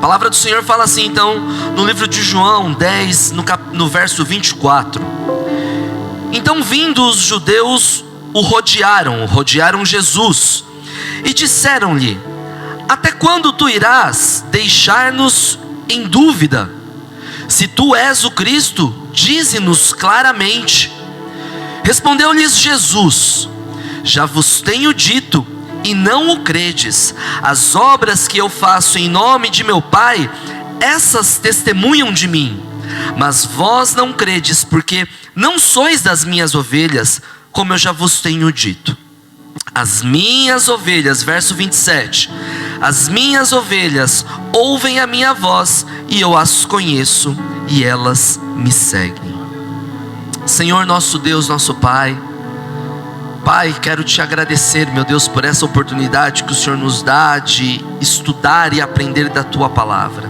palavra do Senhor fala assim, então, no livro de João 10, no verso 24. Então, vindo os judeus, rodearam Jesus e disseram-lhe: até quando tu irás deixar-nos em dúvida? Se tu és o Cristo, dize-nos claramente. Respondeu-lhes Jesus: já vos tenho dito, e não o credes. As obras que eu faço em nome de meu Pai, essas testemunham de mim. Mas vós não credes, porque não sois das minhas ovelhas, como eu já vos tenho dito. As minhas ovelhas, verso 27, as minhas ovelhas ouvem a minha voz, e eu as conheço, e elas me seguem. Senhor nosso Deus, nosso Pai, quero te agradecer, meu Deus, por essa oportunidade que o Senhor nos dá de estudar e aprender da tua palavra.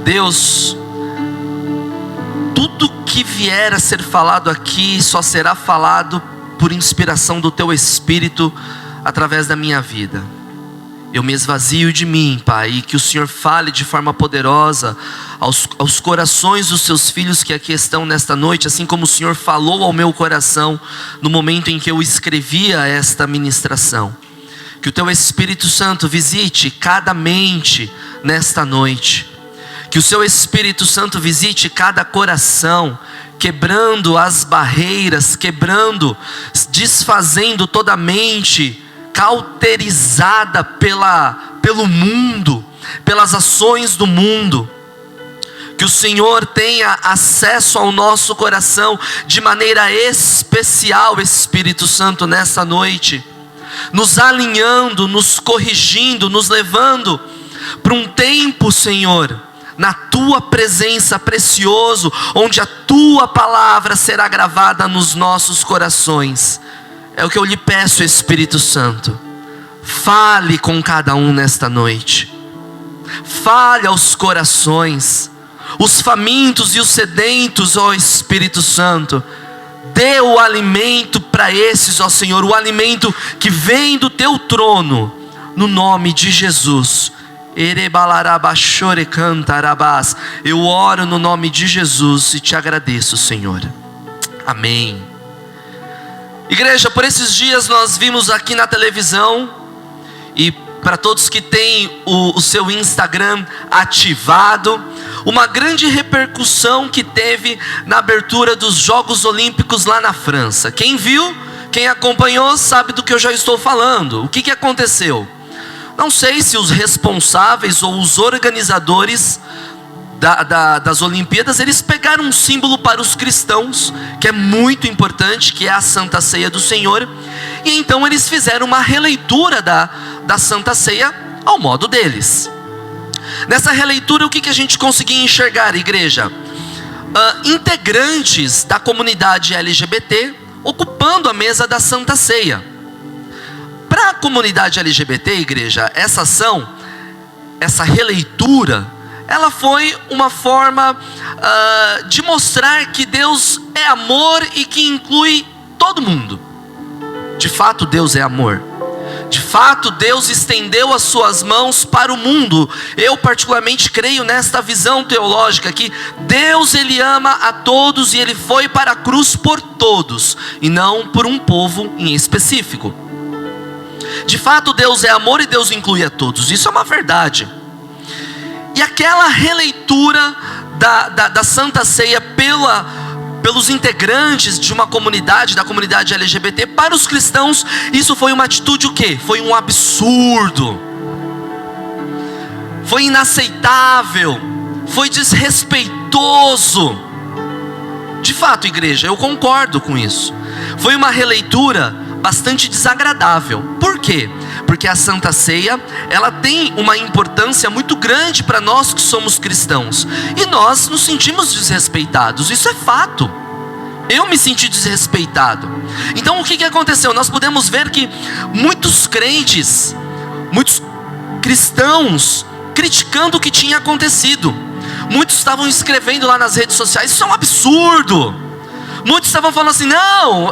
Deus, tudo que vier a ser falado aqui só será falado por inspiração do teu Espírito através da minha vida. Eu me esvazio de mim, Pai, e que o Senhor fale de forma poderosa aos corações dos seus filhos que aqui estão nesta noite, assim como o Senhor falou ao meu coração no momento em que eu escrevia esta ministração. Que o teu Espírito Santo visite cada mente nesta noite. Que o seu Espírito Santo visite cada coração, quebrando as barreiras, desfazendo toda a mente cauterizada pelo mundo, pelas ações do mundo. Que o Senhor tenha acesso ao nosso coração de maneira especial, Espírito Santo, nessa noite, nos alinhando, nos corrigindo, nos levando para um tempo, Senhor, na tua presença, precioso, onde a tua palavra será gravada nos nossos corações. É o que eu lhe peço, Espírito Santo. Fale com cada um nesta noite. Fale aos corações, os famintos e os sedentos, ó Espírito Santo. Dê o alimento para esses, ó Senhor, o alimento que vem do teu trono, no nome de Jesus. Eu oro no nome de Jesus e te agradeço, Senhor. Amém. Igreja, por esses dias nós vimos aqui na televisão, e para todos que têm o seu Instagram ativado, uma grande repercussão que teve na abertura dos Jogos Olímpicos lá na França. Quem viu, quem acompanhou, sabe do que eu já estou falando. O que aconteceu? Não sei se os responsáveis ou os organizadores das Olimpíadas, eles pegaram um símbolo para os cristãos, que é muito importante, que é a Santa Ceia do Senhor, e então eles fizeram uma releitura da Santa Ceia ao modo deles. Nessa releitura, o que a gente conseguia enxergar, igreja? Integrantes da comunidade LGBT ocupando a mesa da Santa Ceia. Para a comunidade LGBT, igreja, essa ação, essa releitura, ela foi uma forma de mostrar que Deus é amor e que inclui todo mundo. De fato, Deus é amor. De fato, Deus estendeu as suas mãos para o mundo. Eu particularmente creio nesta visão teológica que Deus, Ele ama a todos e Ele foi para a cruz por todos, e não por um povo em específico. De fato, Deus é amor e Deus inclui a todos. Isso é uma verdade. E aquela releitura da Santa Ceia pelos integrantes de uma comunidade, da comunidade LGBT, para os cristãos, isso foi uma atitude o quê? Foi um absurdo. Foi inaceitável. Foi desrespeitoso. De fato, igreja, eu concordo com isso. Foi uma releitura bastante desagradável. Por quê? Porque a Santa Ceia, ela tem uma importância muito grande para nós que somos cristãos, e nós nos sentimos desrespeitados. Isso é fato. Eu me senti desrespeitado. Então o que aconteceu? Nós podemos ver que muitos crentes, muitos cristãos, criticando o que tinha acontecido. Muitos estavam escrevendo lá nas redes sociais: isso é um absurdo. Muitos estavam falando assim: não,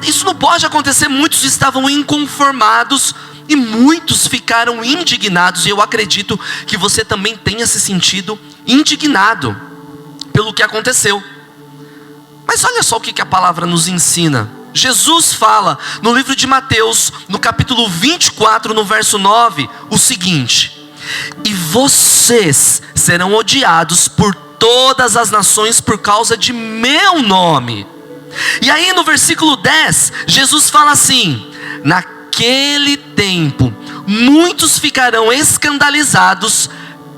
isso não pode acontecer. Muitos estavam inconformados e muitos ficaram indignados, e eu acredito que você também tenha se sentido indignado pelo que aconteceu. Mas olha só o que a palavra nos ensina. Jesus fala no livro de Mateus, no capítulo 24, no verso 9, o seguinte: e vocês serão odiados por todas as nações por causa de meu nome. E aí no versículo 10, Jesus fala assim: naquele tempo, muitos ficarão escandalizados,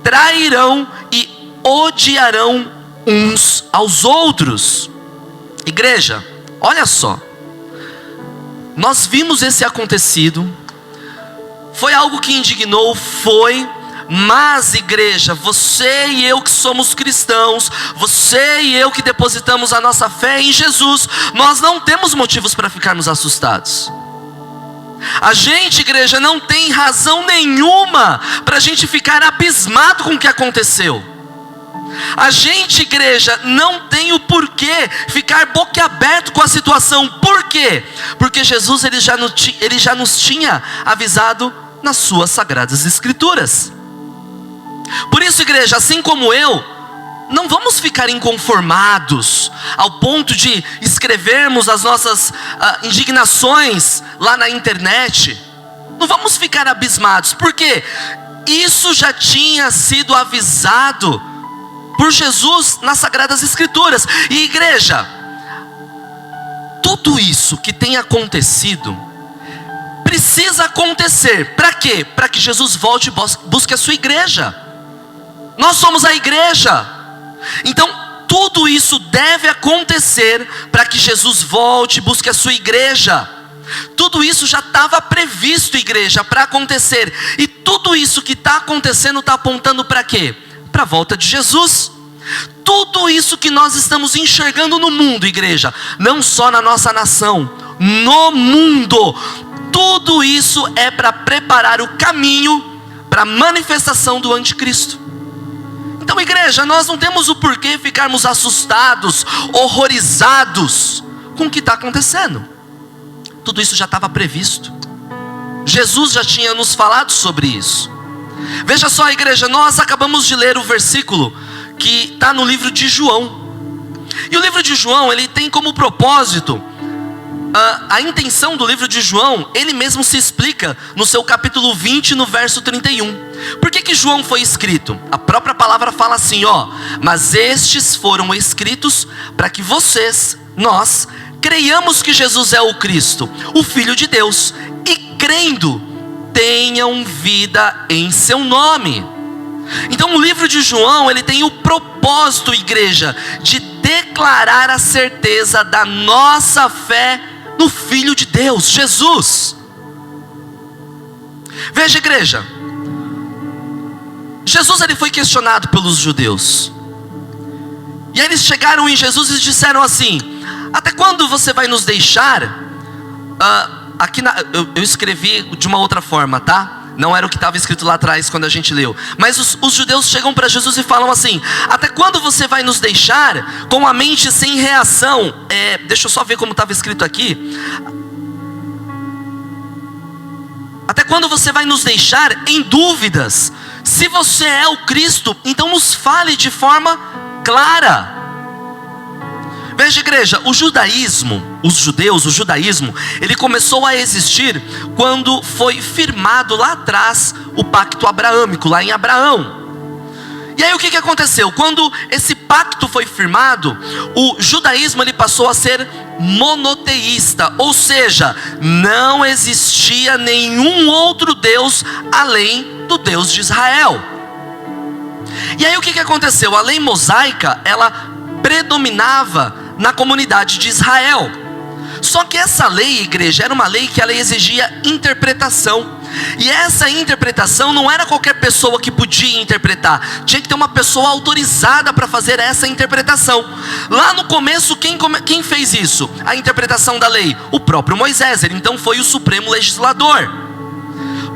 trairão e odiarão uns aos outros. Igreja, olha só, nós vimos esse acontecido, foi algo que indignou, mas igreja, você e eu que somos cristãos, você e eu que depositamos a nossa fé em Jesus, nós não temos motivos para ficarmos assustados. A gente, igreja, não tem razão nenhuma para a gente ficar abismado com o que aconteceu. A gente, igreja, não tem o porquê ficar boquiaberto com a situação. Por quê? Porque Jesus ele já nos tinha avisado nas suas sagradas escrituras. Por isso, igreja, assim como eu, não vamos ficar inconformados ao ponto de escrevermos as nossas indignações lá na internet. Não vamos ficar abismados, porque isso já tinha sido avisado por Jesus nas sagradas escrituras. E igreja, tudo isso que tem acontecido precisa acontecer. Para quê? Para que Jesus volte e busque a sua igreja. Nós somos a igreja. Então tudo isso deve acontecer para que Jesus volte e busque a sua igreja. Tudo isso já estava previsto, igreja, para acontecer. E tudo isso que está acontecendo está apontando para quê? Para a volta de Jesus. Tudo isso que nós estamos enxergando no mundo, igreja, não só na nossa nação, no mundo, tudo isso é para preparar o caminho para a manifestação do anticristo. Então, igreja, nós não temos o porquê ficarmos assustados, horrorizados com o que está acontecendo. Tudo isso já estava previsto. Jesus já tinha nos falado sobre isso. Veja só, igreja, nós acabamos de ler o versículo que está no livro de João. E o livro de João, ele tem como propósito, a intenção do livro de João, ele mesmo se explica no seu capítulo 20, no verso 31. Por que João foi escrito? A própria palavra fala assim, mas estes foram escritos para que nós, creiamos que Jesus é o Cristo, o Filho de Deus, e crendo, tenham vida em seu nome. Então o livro de João, ele tem o propósito, igreja, de declarar a certeza da nossa fé no Filho de Deus, Jesus. Veja, igreja, Jesus ele foi questionado pelos judeus. E aí eles chegaram em Jesus e disseram assim: até quando você vai nos deixar? Eu escrevi de uma outra forma, tá? Não era o que estava escrito lá atrás quando a gente leu. Mas os judeus chegam para Jesus e falam assim: até quando você vai nos deixar com a mente sem reação? Deixa eu só ver como estava escrito aqui. Até quando você vai nos deixar em dúvidas? Se você é o Cristo, então nos fale de forma clara. Veja, igreja, o judaísmo, o judaísmo, ele começou a existir quando foi firmado lá atrás o pacto abraâmico, lá em Abraão. E aí o que aconteceu? Quando esse pacto foi firmado, o judaísmo ele passou a ser monoteísta, ou seja, não existia nenhum outro Deus além do Deus de Israel. E aí o que aconteceu? A lei mosaica, ela predominava na comunidade de Israel. Só que essa lei, igreja, era uma lei que ela exigia interpretação. E essa interpretação não era qualquer pessoa que podia interpretar. Tinha que ter uma pessoa autorizada para fazer essa interpretação. Lá no começo, quem fez isso? A interpretação da lei? O próprio Moisés. Ele então foi o supremo legislador.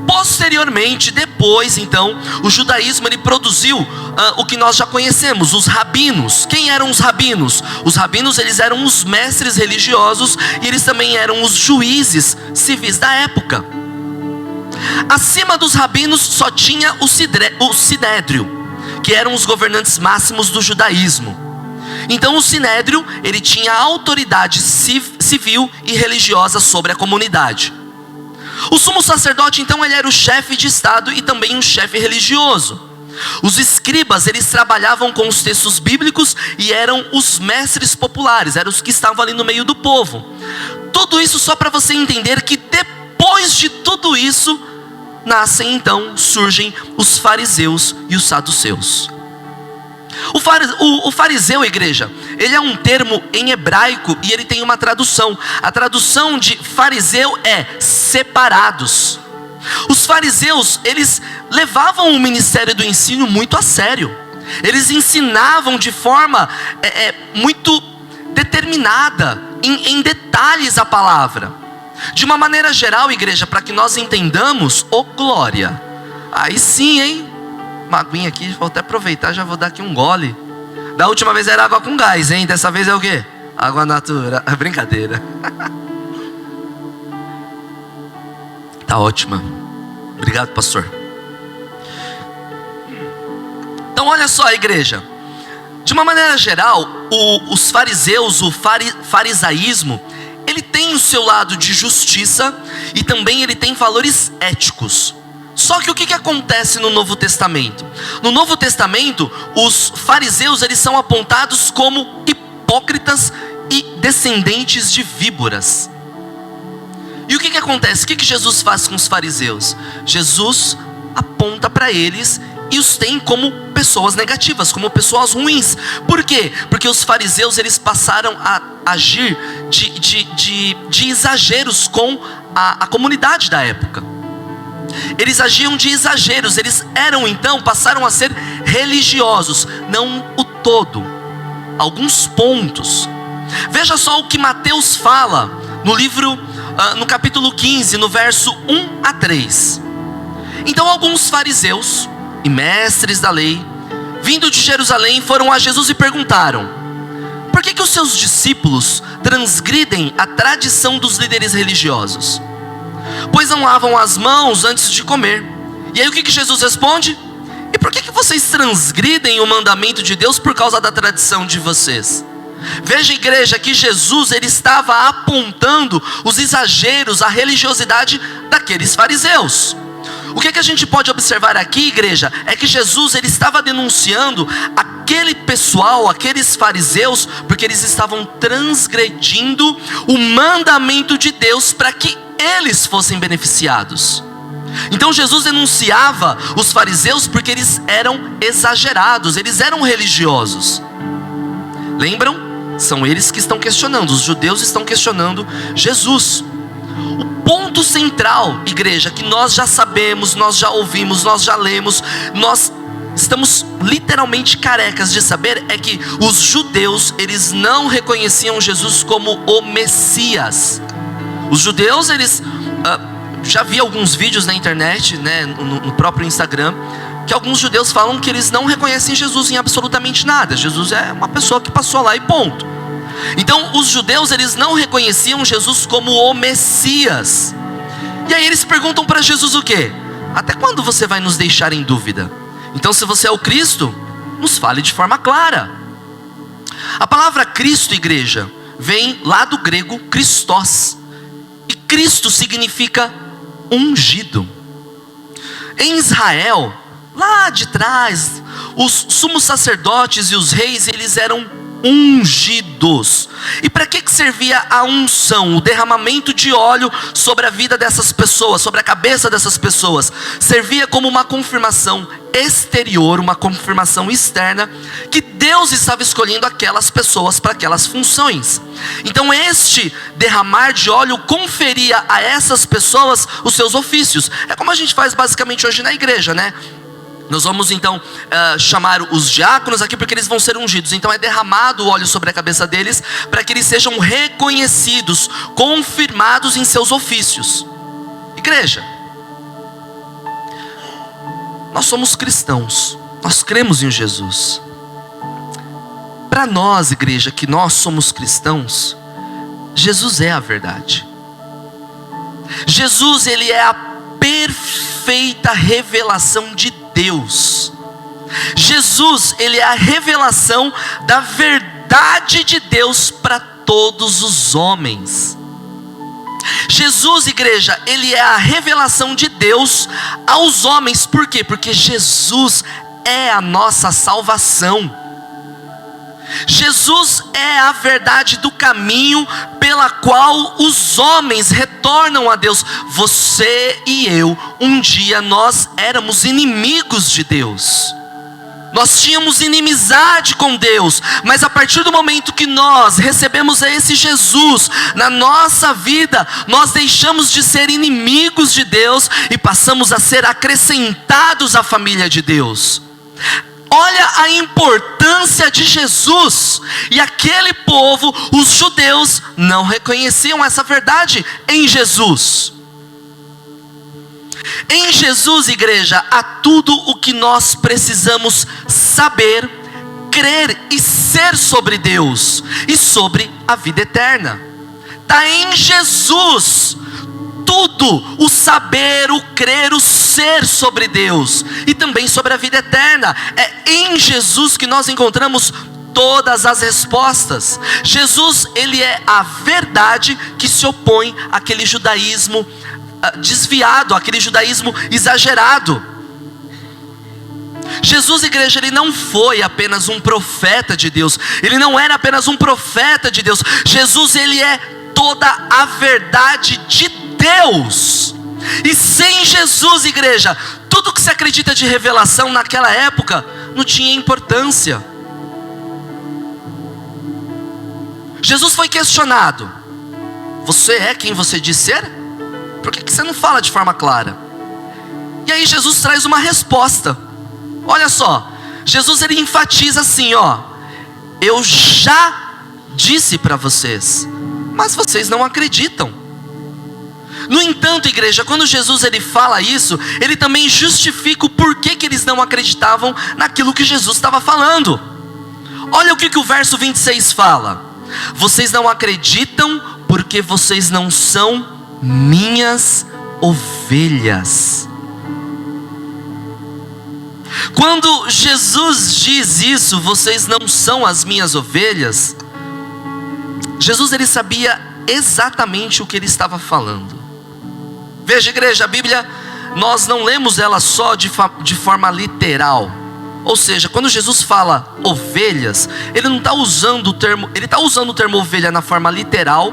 Posteriormente, depois então, o judaísmo ele produziu o que nós já conhecemos, os rabinos. Quem eram os rabinos? Os rabinos eles eram os mestres religiosos e eles também eram os juízes civis da época. Acima dos rabinos só tinha o sinédrio, que eram os governantes máximos do judaísmo. Então o sinédrio, ele tinha autoridade civil e religiosa sobre a comunidade. O sumo sacerdote, então, ele era o chefe de estado e também um chefe religioso. Os escribas, eles trabalhavam com os textos bíblicos e eram os mestres populares, eram os que estavam ali no meio do povo. Tudo isso só para você entender que depois de tudo isso, surgem os fariseus e os saduceus. O fariseu, igreja, ele é um termo em hebraico e ele tem uma tradução. A tradução de fariseu é separados. Os fariseus, eles levavam o ministério do ensino muito a sério. Eles ensinavam de forma muito determinada, em detalhes a palavra. De uma maneira geral, igreja, para que nós entendamos, glória. Aí sim, hein? Uma aguinha aqui, vou até aproveitar, já vou dar aqui um gole. Da última vez era água com gás, hein? Dessa vez é o quê? Água natural. Brincadeira. Tá ótima. Obrigado, pastor. Então olha só, igreja. De uma maneira geral, os fariseus, o farisaísmo, ele tem o seu lado de justiça e também ele tem valores éticos. Só que o que acontece no Novo Testamento? No Novo Testamento, os fariseus, eles são apontados como hipócritas e descendentes de víboras. E o que acontece? O que Jesus faz com os fariseus? Jesus aponta para eles e os tem como pessoas negativas, como pessoas ruins. Por quê? Porque os fariseus, eles passaram a agir de exageros com a comunidade da época. Eles agiam de exageros, eles passaram a ser religiosos, não o todo, alguns pontos. Veja só o que Mateus fala no livro, no capítulo 15, no verso 1 a 3. Então alguns fariseus e mestres da lei, vindo de Jerusalém, foram a Jesus e perguntaram: por que os seus discípulos transgridem a tradição dos líderes religiosos? Pois não lavam as mãos antes de comer. E aí o que Jesus responde? E por que vocês transgridem o mandamento de Deus por causa da tradição de vocês? Veja, igreja, que Jesus, ele estava apontando os exageros, a religiosidade daqueles fariseus. O que a gente pode observar aqui, igreja, é que Jesus, ele estava denunciando aquele pessoal, aqueles fariseus, porque eles estavam transgredindo o mandamento de Deus para que eles fossem beneficiados. Então Jesus denunciava os fariseus porque eles eram exagerados, eles eram religiosos. Lembram? São eles que estão questionando, os judeus estão questionando Jesus. O ponto central, igreja, que nós já sabemos, nós já ouvimos, nós já lemos, nós estamos literalmente carecas de saber, é que os judeus, eles não reconheciam Jesus como o Messias. Os judeus, eles, já vi alguns vídeos na internet, né, no próprio Instagram, que alguns judeus falam que eles não reconhecem Jesus em absolutamente nada. Jesus é uma pessoa que passou lá e ponto. Então os judeus, eles não reconheciam Jesus como o Messias. E aí eles perguntam para Jesus o quê? Até quando você vai nos deixar em dúvida? Então, se você é o Cristo, nos fale de forma clara. A palavra Cristo, igreja, vem lá do grego Christos. E Cristo significa ungido. Em Israel, lá de trás, os sumos sacerdotes e os reis, eles eram ungidos. E para que servia a unção? O derramamento de óleo sobre a vida dessas pessoas, sobre a cabeça dessas pessoas. Servia como uma confirmação exterior, uma confirmação externa, que Deus estava escolhendo aquelas pessoas para aquelas funções. Então este derramar de óleo conferia a essas pessoas os seus ofícios. É como a gente faz basicamente hoje na igreja, né? Nós vamos então chamar os diáconos aqui, porque eles vão ser ungidos. Então é derramado o óleo sobre a cabeça deles, para que eles sejam reconhecidos, confirmados em seus ofícios. Igreja, nós somos cristãos, nós cremos em Jesus. Para nós, igreja, que nós somos cristãos, Jesus é a verdade. Jesus, ele é a perfeita revelação de Deus. Jesus, ele é a revelação da verdade de Deus para todos os homens. Jesus, igreja, ele é a revelação de Deus aos homens. Por quê? Porque Jesus é a nossa salvação. Jesus é a verdade do caminho pela qual os homens retornam a Deus. Você e eu, um dia nós éramos inimigos de Deus. Nós tínhamos inimizade com Deus, mas a partir do momento que nós recebemos esse Jesus na nossa vida, nós deixamos de ser inimigos de Deus e passamos a ser acrescentados à família de Deus. Olha a importância de Jesus. E aquele povo, os judeus, não reconheciam essa verdade em Jesus. Em Jesus, igreja, há tudo o que nós precisamos saber, crer e ser sobre Deus e sobre a vida eterna. Está em Jesus tudo, o saber, o crer, o ser sobre Deus e também sobre a vida eterna. É em Jesus que nós encontramos todas as respostas. Jesus, ele é a verdade que se opõe àquele judaísmo desviado, aquele judaísmo exagerado. Jesus, igreja, ele não foi apenas um profeta de Deus, ele não era apenas um profeta de Deus. Jesus, ele é toda a verdade de Deus. E sem Jesus, igreja, tudo que se acredita de revelação naquela época não tinha importância. Jesus foi questionado: você é quem você diz ser? Por que você não fala de forma clara? E aí Jesus traz uma resposta. Olha só, Jesus, ele enfatiza assim, eu já disse para vocês, mas vocês não acreditam. No entanto, igreja, quando Jesus ele fala isso, ele também justifica o porquê que eles não acreditavam naquilo que Jesus estava falando. Olha o que o verso 26 fala: vocês não acreditam porque vocês não são minhas ovelhas. Quando Jesus diz isso, vocês não são as minhas ovelhas, Jesus, ele sabia exatamente o que ele estava falando. Veja, igreja, a Bíblia, nós não lemos ela só de forma literal. Ou seja, quando Jesus fala ovelhas, ele não está usando o termo, ele está usando o termo ovelha na forma literal,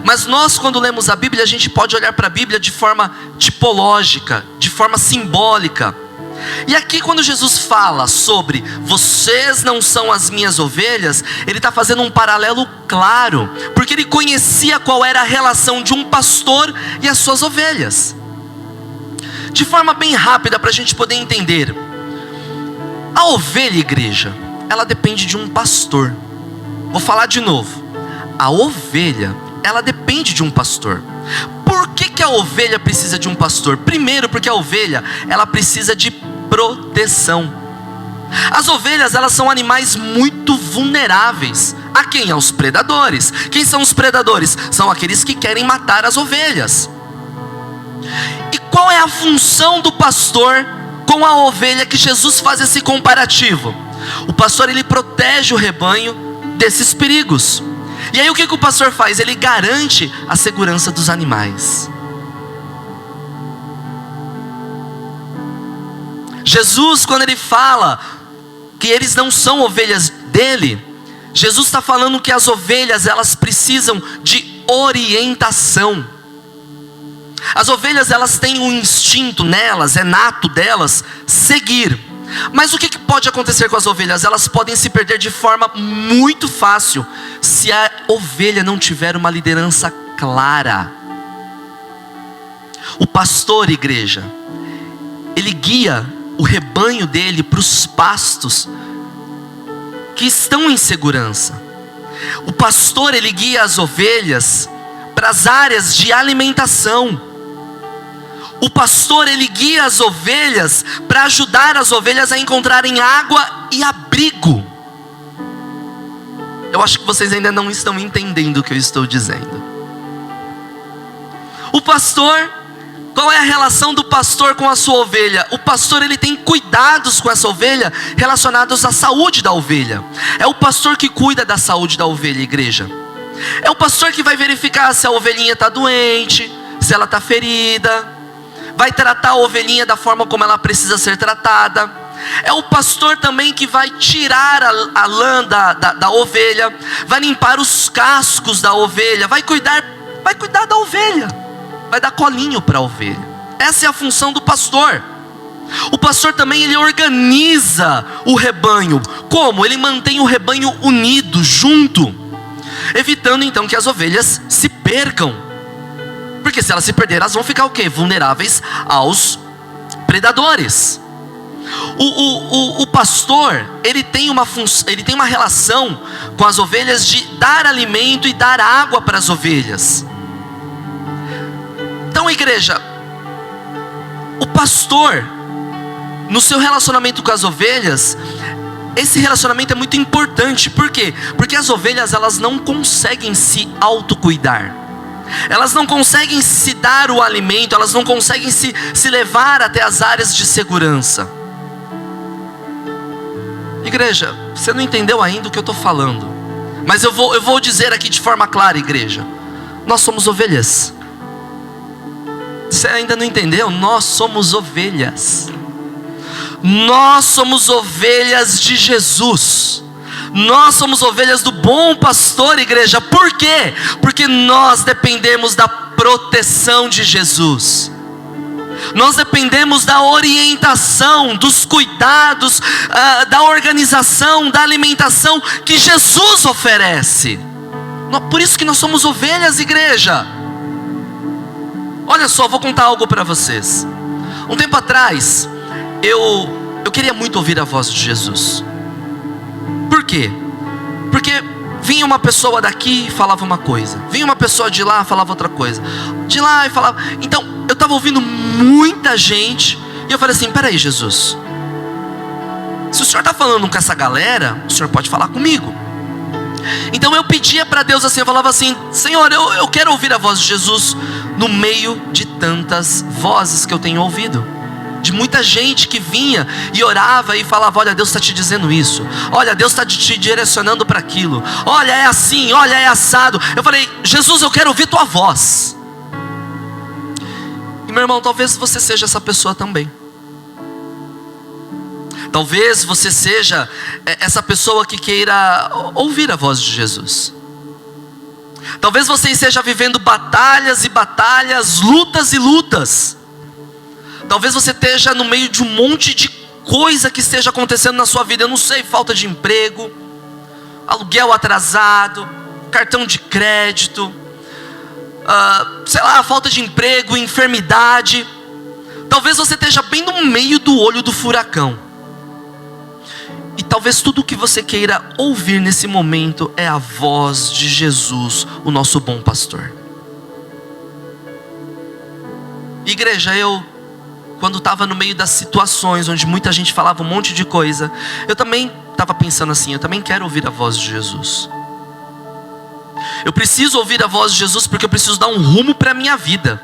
mas nós, quando lemos a Bíblia, a gente pode olhar para a Bíblia de forma tipológica, de forma simbólica. E aqui, quando Jesus fala sobre vocês não são as minhas ovelhas, ele está fazendo um paralelo claro, porque ele conhecia qual era a relação de um pastor e as suas ovelhas. De forma bem rápida, para a gente poder entender, a ovelha, igreja, ela depende de um pastor. Vou falar de novo. A ovelha, ela depende de um pastor. Por que a ovelha precisa de um pastor? Primeiro, porque a ovelha, ela precisa de proteção. As ovelhas, elas são animais muito vulneráveis. A quem? Aos predadores. Quem são os predadores? São aqueles que querem matar as ovelhas. E qual é a função do pastor com a ovelha, que Jesus faz esse comparativo? O pastor, ele protege o rebanho desses perigos. E aí o que o pastor faz? Ele garante a segurança dos animais. Jesus, quando ele fala que eles não são ovelhas dele, Jesus está falando que as ovelhas, elas precisam de orientação. As ovelhas, elas têm um instinto nelas, é nato delas, seguir. Mas o que pode acontecer com as ovelhas? Elas podem se perder de forma muito fácil, se a ovelha não tiver uma liderança clara. O pastor, igreja, ele guia o rebanho dele para os pastos que estão em segurança. O pastor, ele guia as ovelhas para as áreas de alimentação. O pastor, ele guia as ovelhas para ajudar as ovelhas a encontrarem água e abrigo. Eu acho que vocês ainda não estão entendendo o que eu estou dizendo. O pastor, Qual é a relação do pastor com a sua ovelha? O pastor, ele tem cuidados com essa ovelha relacionados à saúde da ovelha. É o pastor que cuida da saúde da ovelha, igreja. É o pastor que vai verificar se a ovelhinha está doente, se ela está ferida, vai tratar a ovelhinha da forma como ela precisa ser tratada. É o pastor também que vai tirar a lã da ovelha, vai limpar os cascos da ovelha, vai cuidar da ovelha, vai dar colinho para a ovelha. Essa é a função do pastor. O pastor também, ele organiza o rebanho. Como? Ele mantém o rebanho unido, junto, evitando então que as ovelhas se percam. Porque se elas se perderem, elas vão ficar o quê? Vulneráveis aos predadores. O pastor, ele tem uma relação com as ovelhas de dar alimento e dar água para as ovelhas. Então, igreja, o pastor, no seu relacionamento com as ovelhas, esse relacionamento é muito importante. Por quê? Porque as ovelhas, elas não conseguem se autocuidar. Elas não conseguem se dar o alimento, elas não conseguem se levar até as áreas de segurança. Igreja, você não entendeu ainda o que eu estou falando, mas eu vou dizer aqui de forma clara, igreja. Nós somos ovelhas. Você ainda não entendeu? Nós somos ovelhas. Nós somos ovelhas de Jesus. Nós somos ovelhas do bom pastor, igreja. Por quê? Porque nós dependemos da proteção de Jesus. Nós dependemos da orientação, dos cuidados, da organização, da alimentação que Jesus oferece. Por isso que nós somos ovelhas, igreja. Olha só, vou contar algo para vocês. Um tempo atrás, eu queria muito ouvir a voz de Jesus. Por quê? Porque vinha uma pessoa daqui e falava uma coisa, vinha uma pessoa de lá e falava outra coisa, de lá e falava. Então eu estava ouvindo muita gente, e eu falei assim: peraí, Jesus, se o Senhor está falando com essa galera, o Senhor pode falar comigo. Então eu pedia para Deus assim, eu falava assim: Senhor, eu quero ouvir a voz de Jesus no meio de tantas vozes que eu tenho ouvido, de muita gente que vinha e orava e falava: olha, Deus está te dizendo isso, olha, Deus está te direcionando para aquilo, olha, é assim, olha, é assado. Eu falei: Jesus, eu quero ouvir tua voz. E meu irmão, talvez você seja essa pessoa também. Talvez você seja essa pessoa que queira ouvir a voz de Jesus. Talvez você esteja vivendo batalhas e batalhas, lutas e lutas. Talvez você esteja no meio de um monte de coisa que esteja acontecendo na sua vida. Eu não sei, falta de emprego, aluguel atrasado, cartão de crédito, sei lá, falta de emprego, enfermidade. Talvez você esteja bem no meio do olho do furacão. E talvez tudo o que você queira ouvir nesse momento é a voz de Jesus, o nosso bom pastor. Igreja, quando estava no meio das situações onde muita gente falava um monte de coisa, eu também estava pensando assim: eu também quero ouvir a voz de Jesus. Eu preciso ouvir a voz de Jesus porque eu preciso dar um rumo para a minha vida.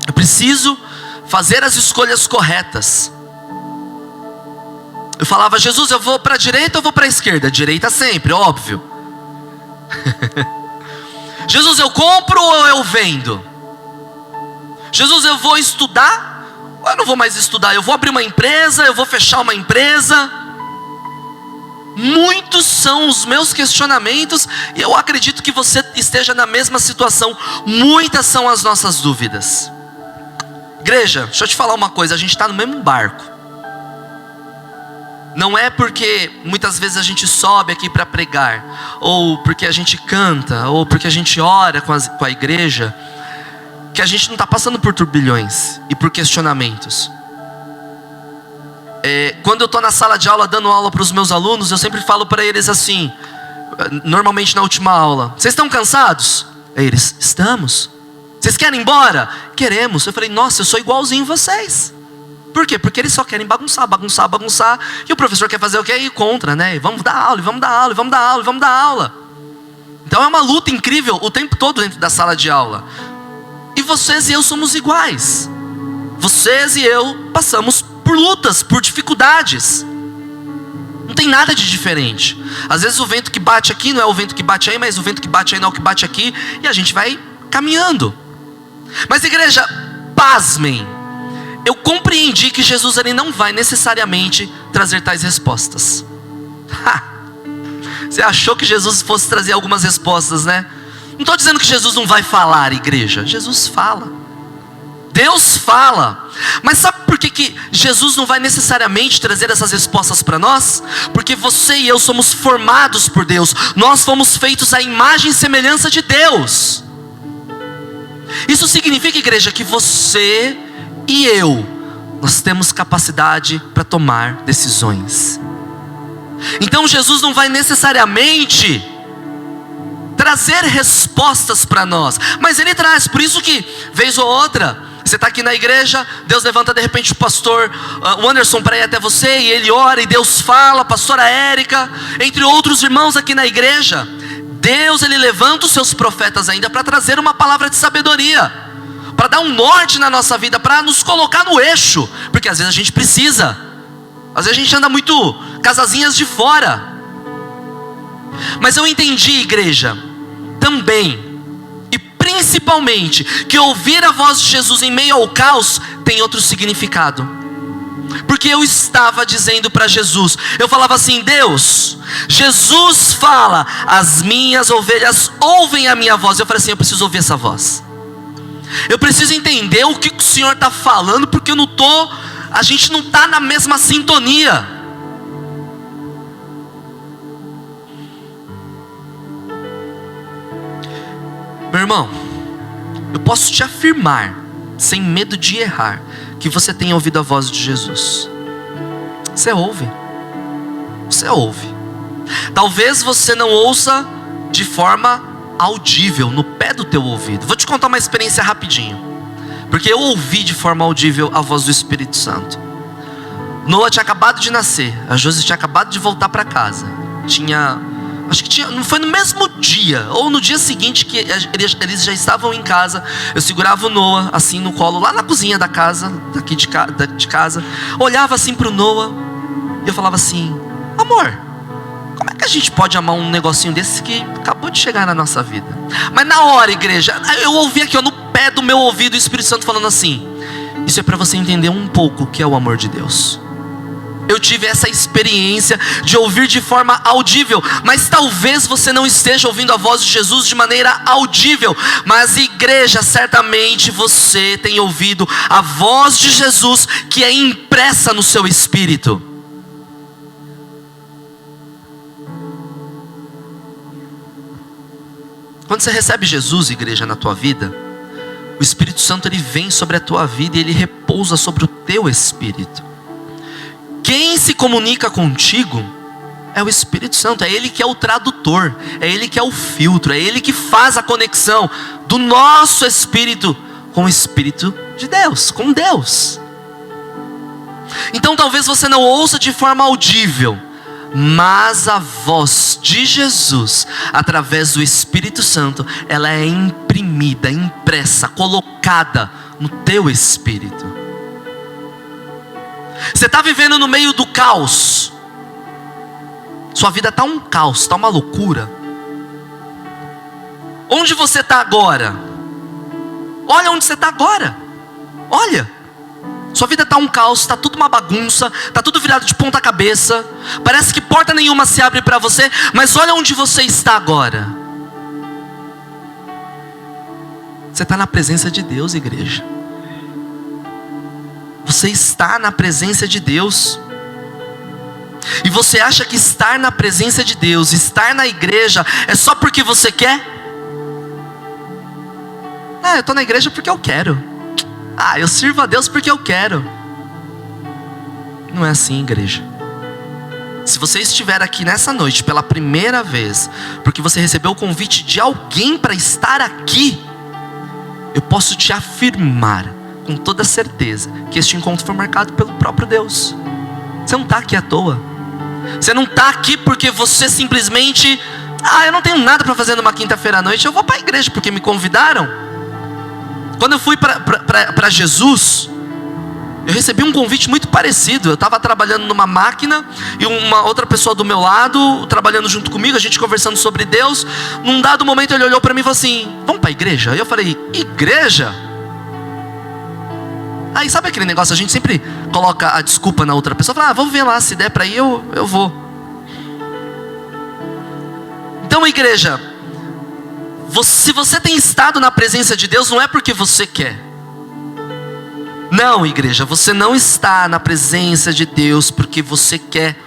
Eu preciso fazer as escolhas corretas. Eu falava: Jesus, eu vou para a direita ou vou para a esquerda? Direita sempre, óbvio. Jesus, eu compro ou eu vendo? Jesus, eu vou estudar ou eu não vou mais estudar? Eu vou abrir uma empresa, eu vou fechar uma empresa? Muitos são os meus questionamentos, e eu acredito que você esteja na mesma situação. Muitas são as nossas dúvidas. Igreja, deixa eu te falar uma coisa: a gente está no mesmo barco. Não é porque muitas vezes a gente sobe aqui para pregar, ou porque a gente canta, ou porque a gente ora com a igreja, que a gente não está passando por turbilhões e por questionamentos. Quando eu estou na sala de aula dando aula para os meus alunos, eu sempre falo para eles assim, normalmente na última aula: vocês estão cansados? Eles: estamos. Vocês querem ir embora? Queremos. Eu falei: nossa, eu sou igualzinho vocês. Por quê? Porque eles só querem bagunçar. E o professor quer fazer o quê? Ir contra, né? Vamos dar aula, vamos dar aula, vamos dar aula, vamos dar aula. Então é uma luta incrível o tempo todo dentro da sala de aula. E E vocês e eu somos iguais. Vocês e eu passamos por lutas, por dificuldades. Não tem nada de diferente. Às vezes o vento que bate aqui não é o vento que bate aí, mas o vento que bate aí não é o que bate aqui, e a gente vai caminhando. Mas igreja, pasmem, eu compreendi que Jesus ele não vai necessariamente trazer tais respostas. Você achou que Jesus fosse trazer algumas respostas, né? Não estou dizendo que Jesus não vai falar, igreja. Jesus fala. Deus fala. Mas sabe por que Jesus não vai necessariamente trazer essas respostas para nós? Porque você e eu somos formados por Deus. Nós fomos feitos à imagem e semelhança de Deus. Isso significa, igreja, que você e eu, nós temos capacidade para tomar decisões. Então Jesus não vai necessariamente trazer respostas para nós, mas Ele traz. Por isso que, vez ou outra, você está aqui na igreja, Deus levanta de repente o pastor o Anderson para ir até você, e ele ora e Deus fala, a pastora Érica, entre outros irmãos aqui na igreja. Deus ele levanta os seus profetas ainda para trazer uma palavra de sabedoria, para dar um norte na nossa vida, para nos colocar no eixo, porque às vezes a gente precisa, às vezes a gente anda muito casazinhas de fora. Mas eu entendi, igreja, também, e principalmente, que ouvir a voz de Jesus em meio ao caos tem outro significado. Porque eu estava dizendo para Jesus, eu falava assim: Deus, Jesus fala, as minhas ovelhas ouvem a minha voz. Eu falei assim: eu preciso ouvir essa voz, eu preciso entender o que o Senhor está falando, porque a gente não está na mesma sintonia. Meu irmão, eu posso te afirmar, sem medo de errar, que você tem ouvido a voz de Jesus. Você ouve. Você ouve. Talvez você não ouça de forma audível, no pé do teu ouvido. Vou te contar uma experiência rapidinho, porque eu ouvi de forma audível a voz do Espírito Santo. Noah tinha acabado de nascer, a Josi tinha acabado de voltar para casa. Não foi no mesmo dia, ou no dia seguinte que eles já estavam em casa. Eu segurava o Noah assim no colo, lá na cozinha da casa, daqui de casa. Olhava assim para o Noah e eu falava assim: amor, como é que a gente pode amar um negocinho desse que acabou de chegar na nossa vida? Mas na hora, igreja, eu ouvi aqui no pé do meu ouvido o Espírito Santo falando assim: isso é para você entender um pouco o que é o amor de Deus. Eu tive essa experiência de ouvir de forma audível, mas talvez você não esteja ouvindo a voz de Jesus de maneira audível, mas igreja, certamente você tem ouvido a voz de Jesus que é impressa no seu espírito. Quando você recebe Jesus, igreja, na tua vida, o Espírito Santo ele vem sobre a tua vida e ele repousa sobre o teu espírito. Quem se comunica contigo é o Espírito Santo. É Ele que é o tradutor, é Ele que é o filtro, é Ele que faz a conexão do nosso espírito com o Espírito de Deus, com Deus. Então talvez você não ouça de forma audível, mas a voz de Jesus, através do Espírito Santo, ela é imprimida, impressa, colocada no teu espírito. Você está vivendo no meio do caos, sua vida está um caos, está uma loucura. Onde você está agora? Olha onde você está agora. Olha, sua vida está um caos, está tudo uma bagunça, está tudo virado de ponta cabeça. Parece que porta nenhuma se abre para você. Mas olha onde você está agora. Você está na presença de Deus, igreja. Você está na presença de Deus. E você acha que estar na presença de Deus, estar na igreja, é só porque você quer? Eu estou na igreja porque eu quero. Eu sirvo a Deus porque eu quero. Não é assim, igreja. Se você estiver aqui nessa noite pela primeira vez, porque você recebeu o convite de alguém para estar aqui, eu posso te afirmar com toda certeza que este encontro foi marcado pelo próprio Deus. Você não está aqui à toa. Você não está aqui porque você simplesmente eu não tenho nada para fazer numa quinta-feira à noite, eu vou para a igreja porque me convidaram. Quando eu fui para Jesus, eu recebi um convite muito parecido. Eu estava trabalhando numa máquina e uma outra pessoa do meu lado, trabalhando junto comigo, a gente conversando sobre Deus. Num dado momento ele olhou para mim e falou assim: vamos para a igreja? Aí eu falei: igreja? Aí sabe aquele negócio, a gente sempre coloca a desculpa na outra pessoa, fala: vamos ver lá, se der para ir eu vou. Então, igreja, se você tem estado na presença de Deus, não é porque você quer. Não, igreja, você não está na presença de Deus porque você quer.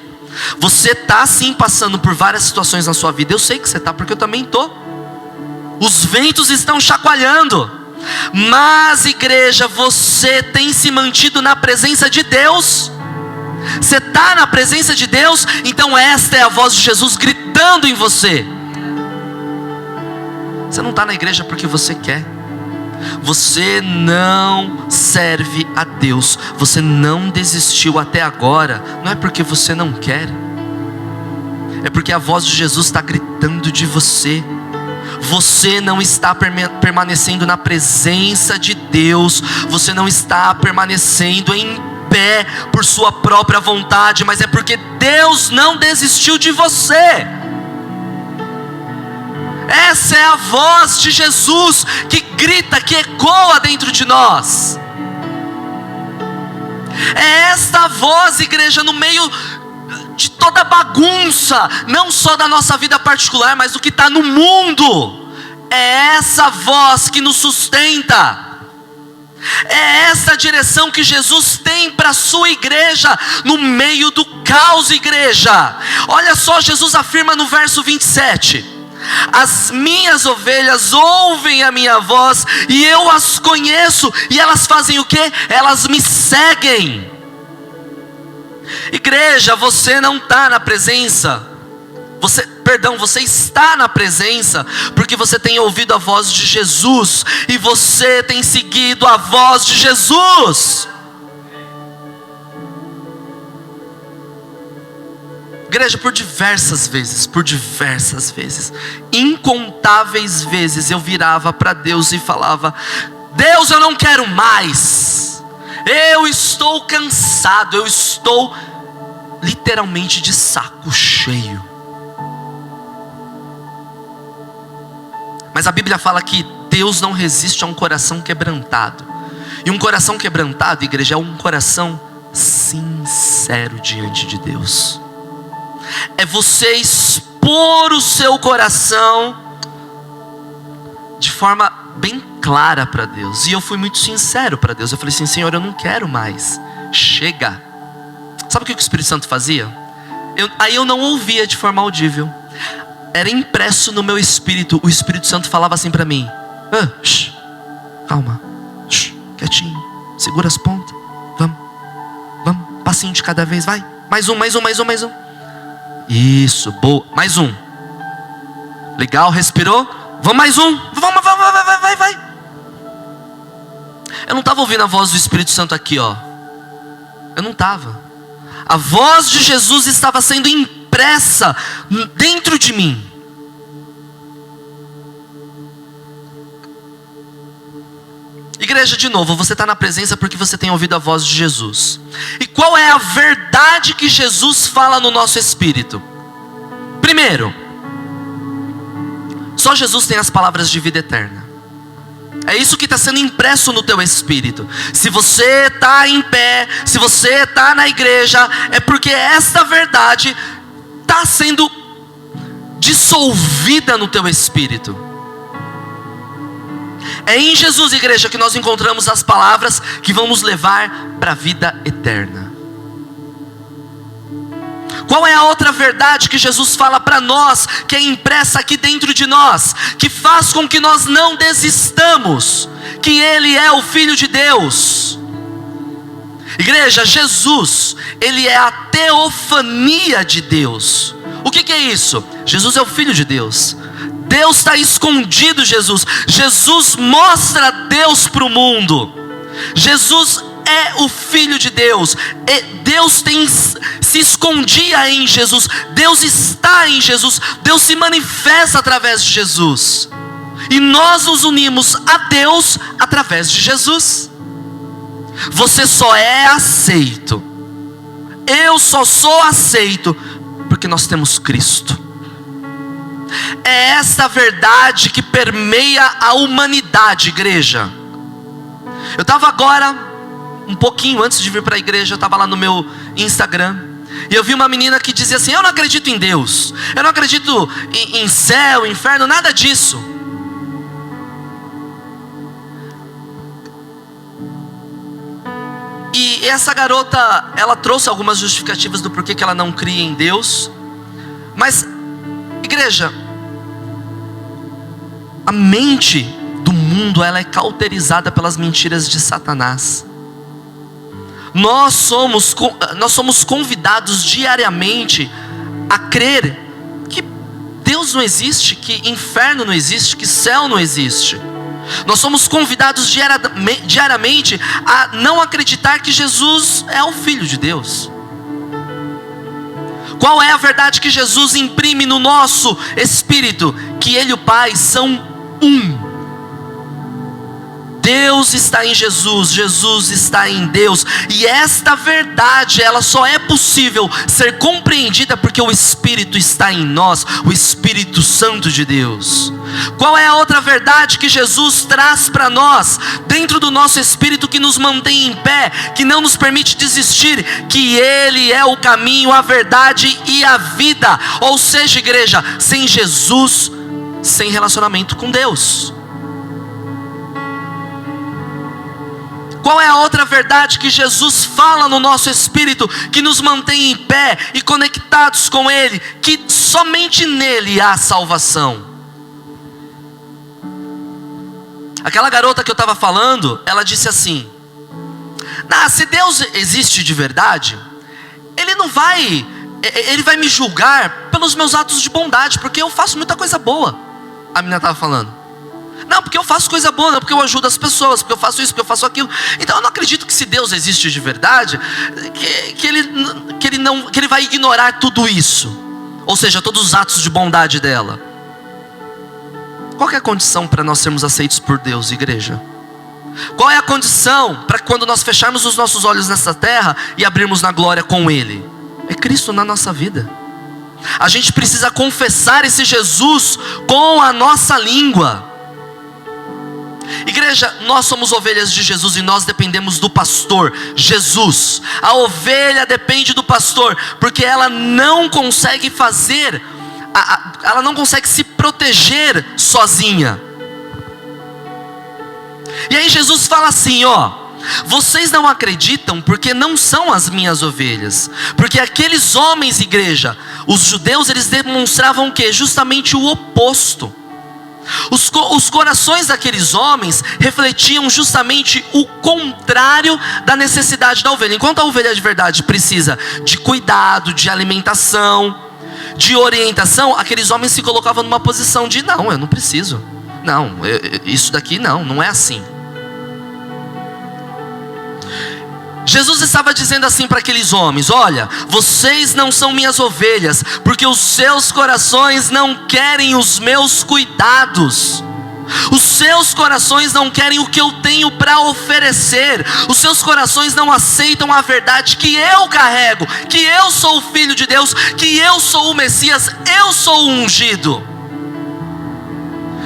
Você está sim passando por várias situações na sua vida. Eu sei que você está, porque eu também estou. Os ventos estão chacoalhando. Mas, igreja, você tem se mantido na presença de Deus. Você está na presença de Deus. Então esta é a voz de Jesus gritando em você. Você não está na igreja porque você quer. Você não serve a Deus. Você não desistiu até agora. Não é porque você não quer. É porque a voz de Jesus está gritando de você. Você não está permanecendo na presença de Deus. Você não está permanecendo em pé por sua própria vontade, mas é porque Deus não desistiu de você. Essa é a voz de Jesus que grita, que ecoa dentro de nós. É esta voz, igreja, no meio de toda bagunça, não só da nossa vida particular, mas do que está no mundo. É essa voz que nos sustenta. É essa direção que Jesus tem para a sua igreja, no meio do caos, igreja. Olha só, Jesus afirma no verso 27: as minhas ovelhas ouvem a minha voz, e eu as conheço, e elas fazem o quê? Elas me seguem. Igreja, você não está na presença, você está na presença porque você tem ouvido a voz de Jesus, e você tem seguido a voz de Jesus. Igreja, por diversas vezes, incontáveis vezes, eu virava para Deus e falava: Deus, eu não quero mais, eu estou cansado, eu estou literalmente de saco cheio. Mas a Bíblia fala que Deus não resiste a um coração quebrantado. E um coração quebrantado, igreja, é um coração sincero diante de Deus. É você expor o seu coração de forma bem clara para Deus. E eu fui muito sincero para Deus. Eu falei assim: Senhor, eu não quero mais, chega. Sabe o que o Espírito Santo fazia? Aí eu não ouvia de forma audível, era impresso no meu espírito. O Espírito Santo falava assim para mim: calma, quietinho, segura as pontas, vamos, passinho de cada vez, vai, mais um. Isso, boa, mais um. Legal, respirou. Vamos mais um. Vai. Eu não estava ouvindo a voz do Espírito Santo aqui, ó. Eu não estava. A voz de Jesus estava sendo impressa dentro de mim. Igreja, de novo, você está na presença porque você tem ouvido a voz de Jesus. E qual é a verdade que Jesus fala no nosso espírito? Primeiro, só Jesus tem as palavras de vida eterna. É isso que está sendo impresso no teu espírito. Se você está em pé, se você está na igreja, é porque esta verdade está sendo dissolvida no teu espírito. É em Jesus, igreja, que nós encontramos as palavras que vão nos levar para a vida eterna. Qual é a outra verdade que Jesus fala para nós, que é impressa aqui dentro de nós, que faz com que nós não desistamos? Que Ele é o Filho de Deus. Igreja, Jesus, Ele é a teofania de Deus. O que é isso? Jesus é o Filho de Deus. Deus está escondido, Jesus mostra Deus para o mundo. Jesus é o Filho de Deus. Deus se escondia em Jesus. Deus está em Jesus. Deus se manifesta através de Jesus. E nós nos unimos a Deus através de Jesus. Você só é aceito, eu só sou aceito porque nós temos Cristo. É essa verdade que permeia a humanidade, igreja. Eu estava agora, um pouquinho antes de vir para a igreja, eu estava lá no meu Instagram, e eu vi uma menina que dizia assim: eu não acredito em Deus, eu não acredito em céu, inferno, nada disso. E essa garota, ela trouxe algumas justificativas do porquê que ela não cria em Deus. Mas, igreja, a mente do mundo, ela é cauterizada pelas mentiras de Satanás. Nós somos convidados diariamente a crer que Deus não existe, que inferno não existe, que céu não existe. Nós somos convidados diariamente a não acreditar que Jesus é o Filho de Deus. Qual é a verdade que Jesus imprime no nosso espírito? Que Ele e o Pai são um. Deus está em Jesus, Jesus está em Deus. E esta verdade, ela só é possível ser compreendida porque o Espírito está em nós, o Espírito Santo de Deus. Qual é a outra verdade que Jesus traz para nós, dentro do nosso espírito, que nos mantém em pé, que não nos permite desistir? Que Ele é o caminho, a verdade e a vida. Ou seja, igreja, sem Jesus, sem relacionamento com Deus. Qual é a outra verdade que Jesus fala no nosso espírito, que nos mantém em pé e conectados com Ele? Que somente nele há salvação. Aquela garota que eu estava falando, ela disse assim: se Deus existe de verdade, Ele vai me julgar pelos meus atos de bondade, porque eu faço muita coisa boa. A menina estava falando: não, porque eu faço coisa boa, não, porque eu ajudo as pessoas, porque eu faço isso, porque eu faço aquilo. Então eu não acredito que, se Deus existe de verdade, que ele vai ignorar tudo isso, ou seja, todos os atos de bondade dela. Qual é a condição para nós sermos aceitos por Deus, igreja? Qual é a condição para quando nós fecharmos os nossos olhos nessa terra e abrirmos na glória com Ele? É Cristo na nossa vida. A gente precisa confessar esse Jesus com a nossa língua. Igreja, nós somos ovelhas de Jesus e nós dependemos do pastor, Jesus. A ovelha depende do pastor, porque ela não consegue ela não consegue se proteger sozinha. E aí Jesus fala assim, vocês não acreditam porque não são as minhas ovelhas. Porque aqueles homens, igreja, os judeus, eles demonstravam o quê? Justamente o oposto. Os corações daqueles homens refletiam justamente o contrário da necessidade da ovelha. Enquanto a ovelha de verdade precisa de cuidado, de alimentação, de orientação, aqueles homens se colocavam numa posição de: não, eu não preciso. Não, isso daqui não é assim. Jesus estava dizendo assim para aqueles homens: olha, vocês não são minhas ovelhas, porque os seus corações não querem os meus cuidados. Os seus corações não querem o que eu tenho para oferecer. Os seus corações não aceitam a verdade que eu carrego, que eu sou o Filho de Deus, que eu sou o Messias, eu sou o ungido.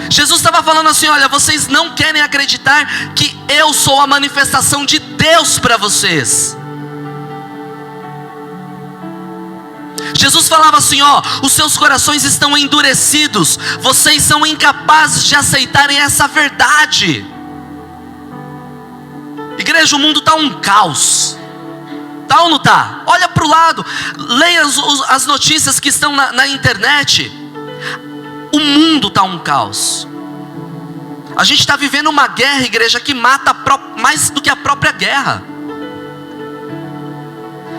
Jesus estava falando assim: olha, vocês não querem acreditar que eu sou a manifestação de Deus para vocês. Jesus falava assim: os seus corações estão endurecidos, vocês são incapazes de aceitarem essa verdade. Igreja, o mundo está um caos. Está ou não está? Olha para o lado, leia as notícias que estão na internet. O mundo está um caos. A gente está vivendo uma guerra, igreja, que mata mais do que a própria guerra.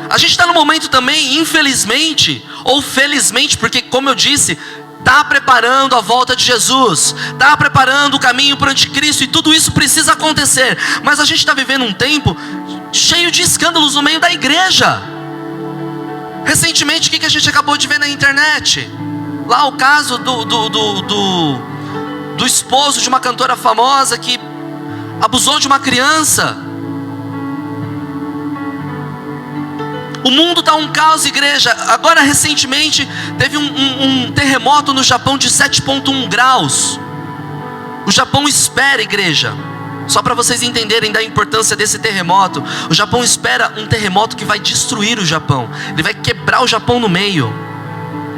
A gente está no momento também, infelizmente, ou felizmente, porque, como eu disse, está preparando a volta de Jesus, está preparando o caminho para o anticristo, e tudo isso precisa acontecer. Mas a gente está vivendo um tempo cheio de escândalos no meio da igreja. Recentemente, o que a gente acabou de ver na internet? Lá o caso do do esposo de uma cantora famosa que abusou de uma criança. O mundo está um caos, igreja. Agora recentemente teve um terremoto no Japão de 7,1 graus. O Japão espera, igreja, só para vocês entenderem da importância desse terremoto, o Japão espera um terremoto que vai destruir o Japão. Ele vai quebrar o Japão no meio.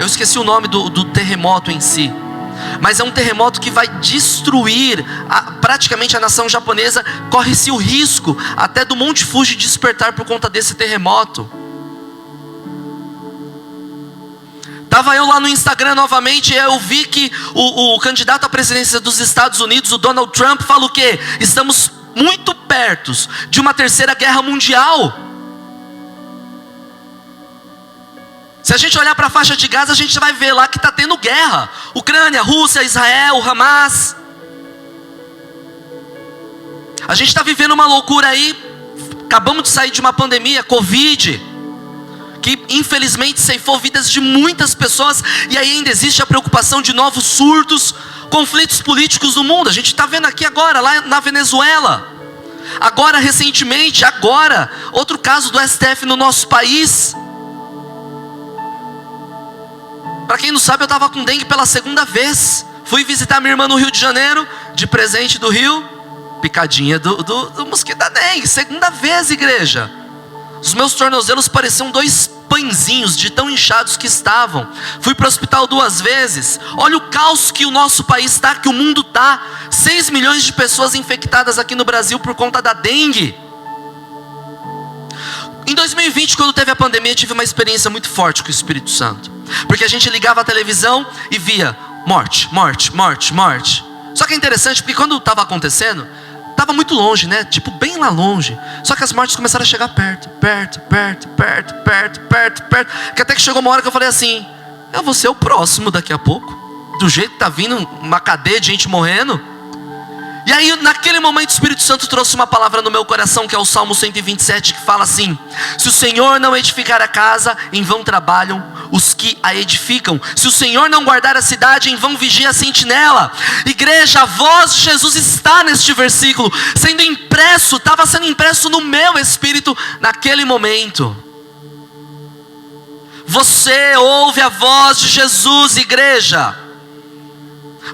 Eu esqueci o nome do terremoto em si, mas é um terremoto que vai destruir praticamente a nação japonesa. Corre-se o risco até do Monte Fuji despertar por conta desse terremoto. Estava eu lá no Instagram novamente, e eu vi que o candidato à presidência dos Estados Unidos, o Donald Trump, fala o quê? Estamos muito perto de uma terceira guerra mundial. Se a gente olhar para a faixa de Gaza, a gente vai ver lá que está tendo guerra. Ucrânia, Rússia, Israel, Hamas. A gente está vivendo uma loucura aí. Acabamos de sair de uma pandemia, Covid, que infelizmente ceifou vidas de muitas pessoas, e aí ainda existe a preocupação de novos surtos, conflitos políticos no mundo. A gente está vendo aqui agora, lá na Venezuela. Agora recentemente, outro caso do STF no nosso país. Para quem não sabe, eu estava com dengue pela segunda vez. Fui visitar minha irmã no Rio de Janeiro, de presente do Rio, picadinha do mosquito da dengue, segunda vez, igreja. Os meus tornozelos pareciam 2 pãezinhos de tão inchados que estavam. Fui para o hospital 2 vezes. Olha o caos que o nosso país está, que o mundo está. 6 milhões de pessoas infectadas aqui no Brasil por conta da dengue. Em 2020, quando teve a pandemia, tive uma experiência muito forte com o Espírito Santo. Porque a gente ligava a televisão e via morte, morte, morte, morte. Só que é interessante, porque quando estava acontecendo, estava muito longe, né? Tipo, bem lá longe. Só que as mortes começaram a chegar perto, perto, perto, perto, perto, perto, perto. Que até que chegou uma hora que eu falei assim: eu vou ser o próximo daqui a pouco. Do jeito que tá vindo uma cadeia de gente morrendo. E aí naquele momento o Espírito Santo trouxe uma palavra no meu coração, que é o Salmo 127, que fala assim: se o Senhor não edificar a casa, em vão trabalham os que a edificam. Se o Senhor não guardar a cidade, em vão vigia a sentinela. Igreja, a voz de Jesus está neste versículo, estava sendo impresso no meu espírito naquele momento. Você ouve a voz de Jesus, igreja.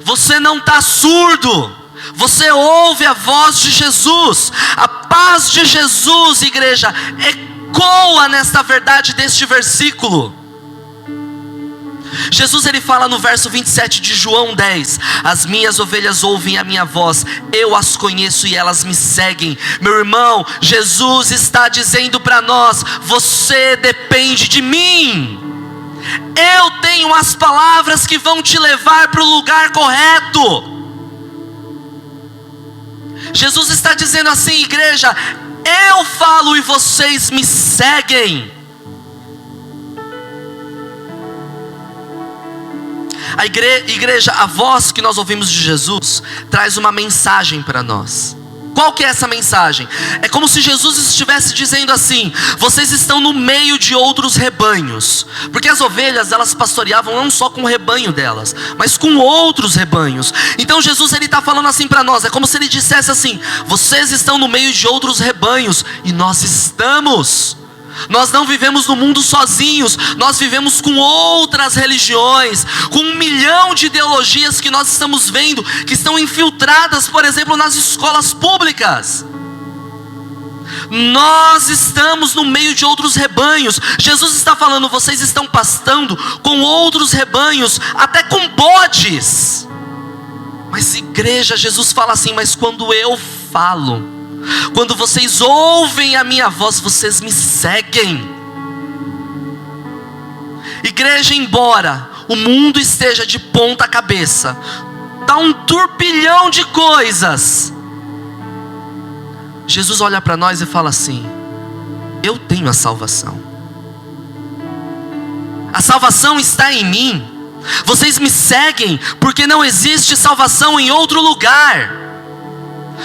Você não está surdo. Você ouve a voz de Jesus. A paz de Jesus, igreja, ecoa nesta verdade deste versículo. Jesus, ele fala no verso 27 de João 10: as minhas ovelhas ouvem a minha voz, eu as conheço e elas me seguem. Meu irmão, Jesus está dizendo para nós: você depende de mim. Eu tenho as palavras que vão te levar para o lugar correto. Jesus está dizendo assim, igreja: eu falo e vocês me seguem. A igreja, a voz que nós ouvimos de Jesus traz uma mensagem para nós. Qual que é essa mensagem? É como se Jesus estivesse dizendo assim: vocês estão no meio de outros rebanhos. Porque as ovelhas, elas pastoreavam não só com o rebanho delas, mas com outros rebanhos. Então Jesus, ele está falando assim para nós. É como se ele dissesse assim: vocês estão no meio de outros rebanhos. E nós estamos. Nós não vivemos no mundo sozinhos. Nós vivemos com outras religiões, com 1 milhão de ideologias que nós estamos vendo, que estão infiltradas, por exemplo, nas escolas públicas. Nós estamos no meio de outros rebanhos. Jesus está falando: vocês estão pastando com outros rebanhos, até com bodes. Mas igreja, Jesus fala assim: mas quando eu falo, quando vocês ouvem a minha voz, vocês me seguem. Igreja, embora o mundo esteja de ponta cabeça, está um turbilhão de coisas, Jesus olha para nós e fala assim: eu tenho a salvação. A salvação está em mim. Vocês me seguem porque não existe salvação em outro lugar.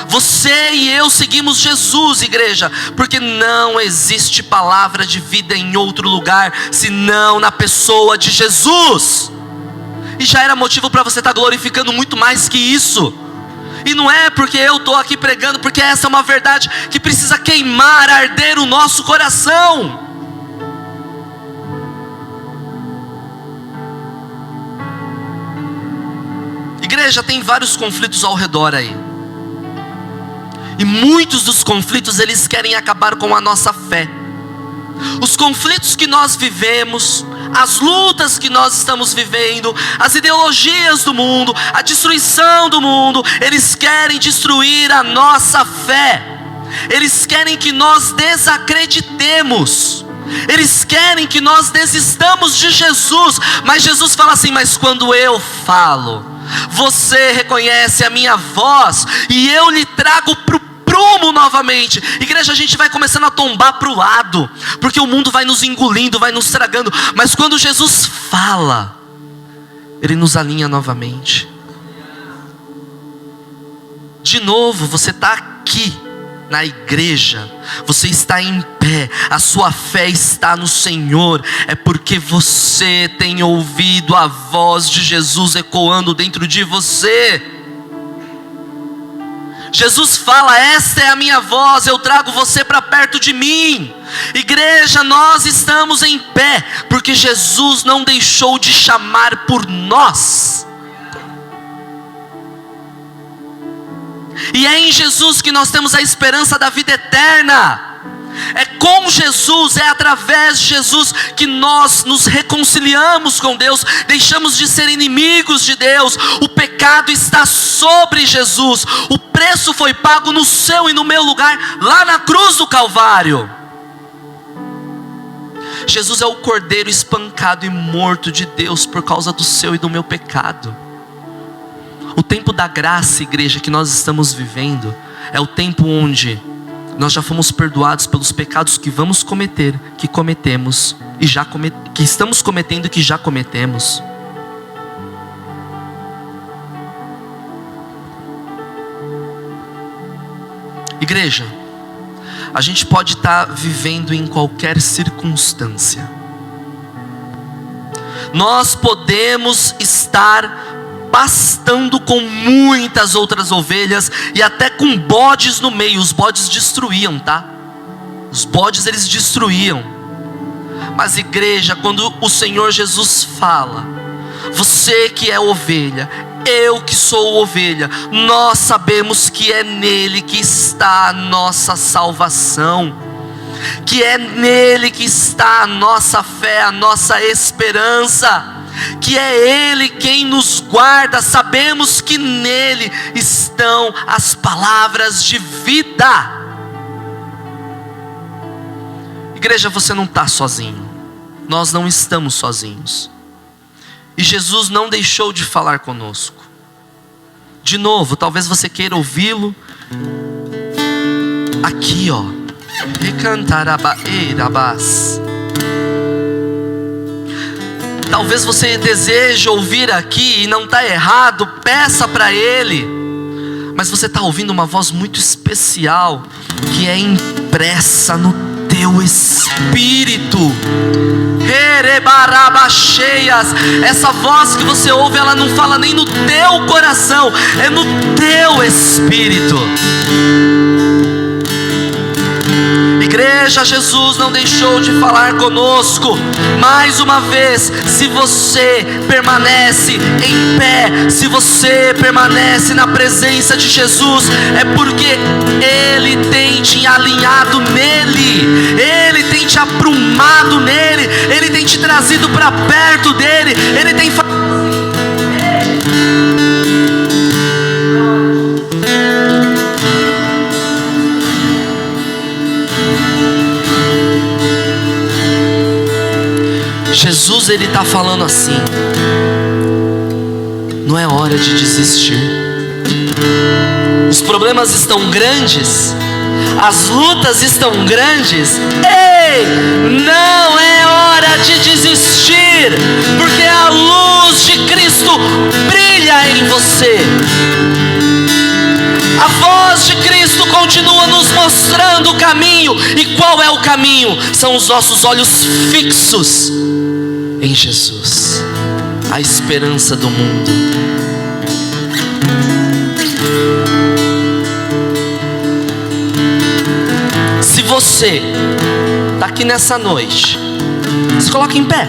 Você e eu seguimos Jesus, igreja, porque não existe palavra de vida em outro lugar senão na pessoa de Jesus. e já era motivo para você estar glorificando muito mais que isso. E não é porque eu estou aqui pregando, porque essa é uma verdade que precisa queimar, arder o nosso coração. Igreja, tem vários conflitos ao redor aí. E muitos dos conflitos, eles querem acabar com a nossa fé. Os conflitos que nós vivemos, as lutas que nós estamos vivendo, as ideologias do mundo, a destruição do mundo, eles querem destruir a nossa fé. Eles querem que nós desacreditemos. Eles querem que nós desistamos de Jesus. Mas Jesus fala assim: mas quando eu falo, você reconhece a minha voz e eu lhe trago para o prumo novamente. Igreja, a gente vai começando a tombar para o lado, porque o mundo vai nos engolindo, vai nos tragando. Mas quando Jesus fala, Ele nos alinha novamente. De novo, você está aqui na igreja, você está em pé, a sua fé está no Senhor, é porque você tem ouvido a voz de Jesus ecoando dentro de você. Jesus fala: esta é a minha voz, eu trago você para perto de mim. Igreja, nós estamos em pé, porque Jesus não deixou de chamar por nós. E é em Jesus que nós temos a esperança da vida eterna. É com Jesus, é através de Jesus que nós nos reconciliamos com Deus, deixamos de ser inimigos de Deus. O pecado está sobre Jesus, o preço foi pago no seu e no meu lugar, lá na cruz do Calvário. Jesus é o cordeiro espancado e morto de Deus por causa do seu e do meu pecado. O tempo da graça, igreja, que nós estamos vivendo, é o tempo onde nós já fomos perdoados pelos pecados que vamos cometer, que cometemos e que estamos cometendo e que já cometemos. Igreja, a gente pode estar vivendo em qualquer circunstância. Nós podemos estar pastando com muitas outras ovelhas e até com bodes no meio. Os bodes destruíam, tá? Os bodes eles destruíam. Mas igreja, quando o Senhor Jesus fala: você que é ovelha, eu que sou ovelha, nós sabemos que é nele que está a nossa salvação, que é nele que está a nossa fé, a nossa esperança, que é Ele quem nos guarda. Sabemos que nele estão as palavras de vida. Igreja, você não está sozinho, nós não estamos sozinhos, e Jesus não deixou de falar conosco. De novo, talvez você queira ouvi-lo aqui, ó. Talvez você deseje ouvir aqui, e não está errado, peça para Ele. Mas você está ouvindo uma voz muito especial, que é impressa no teu espírito. Essa voz que você ouve, ela não fala nem no teu coração, é no teu espírito. Igreja, Jesus não deixou de falar conosco. Mais uma vez, se você permanece em pé, se você permanece na presença de Jesus, é porque Ele tem te alinhado nele, Ele tem te aprumado nele, Ele tem te trazido para perto dele, Ele tem falado. Jesus, Ele está falando assim: não é hora de desistir. Os problemas estão grandes, as lutas estão grandes. Ei, não é hora de desistir, porque a luz de Cristo brilha em você. A voz de Cristo continua nos mostrando o caminho. E qual é o caminho? São os nossos olhos fixos em Jesus. a esperança do mundo. Se você está aqui nessa noite, se coloque em pé.